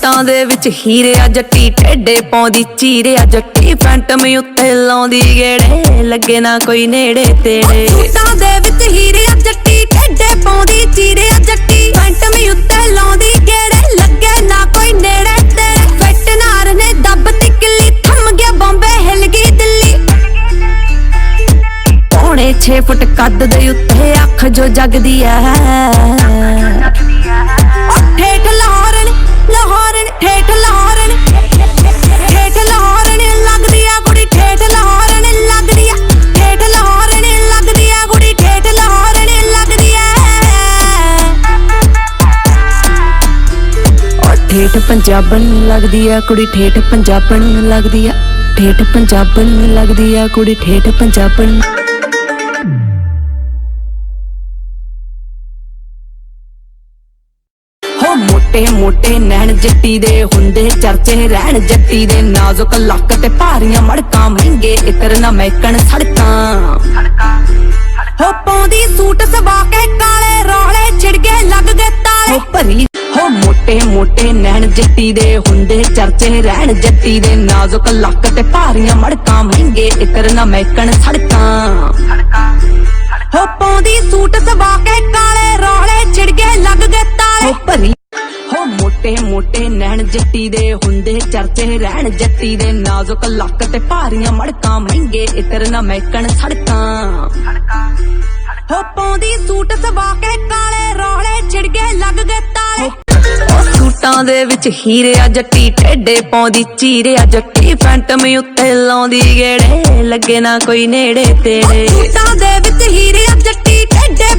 ਸੂਟਾਂ ਦੇ ਵਿੱਚ ਹੀਰੇ ਆ ਜੱਟੀ ਟੇਡੇ ਪਾਉਂਦੀ ਚੀਰੇ ਆ ਜੱਟੀ ਫੈਂਟਮ ਉੱਤੇ ਲਾਉਂਦੀ ਗੇੜੇ ਲੱਗੇ ਨਾ ਕੋਈ ਨੇੜੇ ਤੇੜੇ। ਸੂਟਾਂ ਦੇ ਵਿੱਚ ਹੀਰੇ ਆ ਜੱਟੀ ਟੇਡੇ ਪਾਉਂਦੀ ਚੀਰੇ ਆ ਜੱਟੀ ਫੈਂਟਮ ਉੱਤੇ ਲਾਉਂਦੀ ਗੇੜੇ ਲੱਗੇ ਨਾ ਕੋਈ ਨੇੜੇ ਤੇੜੇ। ਫਿੱਟ ਨਾਰ ਨੇ ਦੱਬ ਤਿਕਲੀ ਥੰਮ ਗਿਆ ਬੰਬੇ ਹਿੱਲ ਗਈ ਦਿੱਲੀ। 6 ਫੁੱਟ ਕੱਦ ਦੇ ਉੱਤੇ ਅੱਖ ਜੋ ਜਗਦੀ ਐ ਠੇਠ ਲਾਹੌਰਨ ਲਾਹੌਰਨ ਠੇਠ ਲਾਹੌਰਨ ਠੇਠ ਲਾਹੌਰਨ ਲੱਗਦੀ ਆ ਕੁੜੀ ਠੇਠ ਲਾਹੌਰਨ ਲੱਗਦੀ ਆ ਠੇਠ ਲਾਹੌਰਨ ਲੱਗਦੀ ਆ ਕੁੜੀ ਠੇਠ ਲਾਹੌਰਨ ਲੱਗਦੀ ਐ। ਠੇਠ ਪੰਜਾਬਣ ਲੱਗਦੀ ਆ ਕੁੜੀ ਠੇਠ ਪੰਜਾਬਣ ਲੱਗਦੀ ਆ ਠੇਠ ਪੰਜਾਬਣ ਲੱਗਦੀ ਆ ਕੁੜੀ ਠੇਠ ਪੰਜਾਬਣ। ਮੋਟੇ ਮੋਟੇ ਨੈਣ ਜੱਟੀ ਦੇ ਹੁੰਦੇ ਚਰਚੇ ਰਹਿਣ ਜੱਟੀ ਦੇ ਨਾਜ਼ੁਕ ਲੱਕ ਤੇ ਭਾਰੀਆਂ ਮੜਕਾਂ ਮਹਿੰਗੇ ਇਤਰ ਨਾ ਮਹਿਕਣ ਸੜਕਾਂ। ਹੋ ਪਾਉਂਦੀ ਸੂਟ ਸਵਾ ਕੇ ਕਾਲੇ ਰੌਲੇ ਛਿੜ ਗਏ ਲੱਗ ਗਏ ਤਾਲੇ ਭਰੀ। ਹੋ ਮੋਟੇ ਮੋਟੇ ਨੈਣ ਜੱਟੀ ਦੇ ਹੁੰਦੇ ਚਰਚੇ ਰਹਿਣ ਜੱਟੀ ਦੇ ਨਾਜ਼ੁਕ ਲੱਕ ਤੇ ਭਾਰੀਆਂ ਮੜਕਾਂ ਮਹਿੰਗੇ ਇਤਰ ਨਾ ਮਹਿਕਣ ਸੜਕਾਂ। ਹੋ ਪਾਉਂਦੀ ਸੂਟ ਸਵਾ ਕੇ ਕਾਲੇ ਰੌਲੇ ਛਿੜ ਗਏ ਲੱਗ ਗਏ ਤਾਲੇ ਭਰੀ। ਹੋ ਮੋਟੇ ਮੋਟੇ ਨੈਣ ਜੱਟੀ ਦੇ ਹੁੰਦੇ ਚਰਚੇ ਰਹਿਣ ਜੱਟੀ ਦੇ ਨਾਜ਼ੁਕ ਲੱਕ ਤੇ ਭਾਰੀਆਂ ਮੜਕਾਂ ਮਹਿੰਗੇ ਇਤਰ ਨਾ ਮਹਿਕਣ ਸੜਕਾਂ। ਹੋ ਪਾਉਂਦੀ ਸੂਟ ਸਵਾ ਕੇ ਕਾਲੇ ਰੌਲੇ ਛਿੜ ਗਏ ਲੱਗ ਗਏ ਤਾਲੇ। ਸੂਟਾਂ ਦੇ ਵਿੱਚ ਹੀਰੇ ਆ ਜੱਟੀ ਟੇਡੇ ਪਾਉਂਦੀ ਚੀਰੇ ਆ ਜੱਟੀ ਫੈਂਟਮ ਉੱਤੇ ਲਾਉਂਦੀ ਗੇੜੇ ਲੱਗੇ ਨਾ ਕੋਈ ਨੇੜੇ ਤੇੜੇ। ਸੂਟਾਂ ਦੇ ਵਿੱਚ ਹੀਰੇ ਆ ਜੱਟੀ ਟੇਡੇ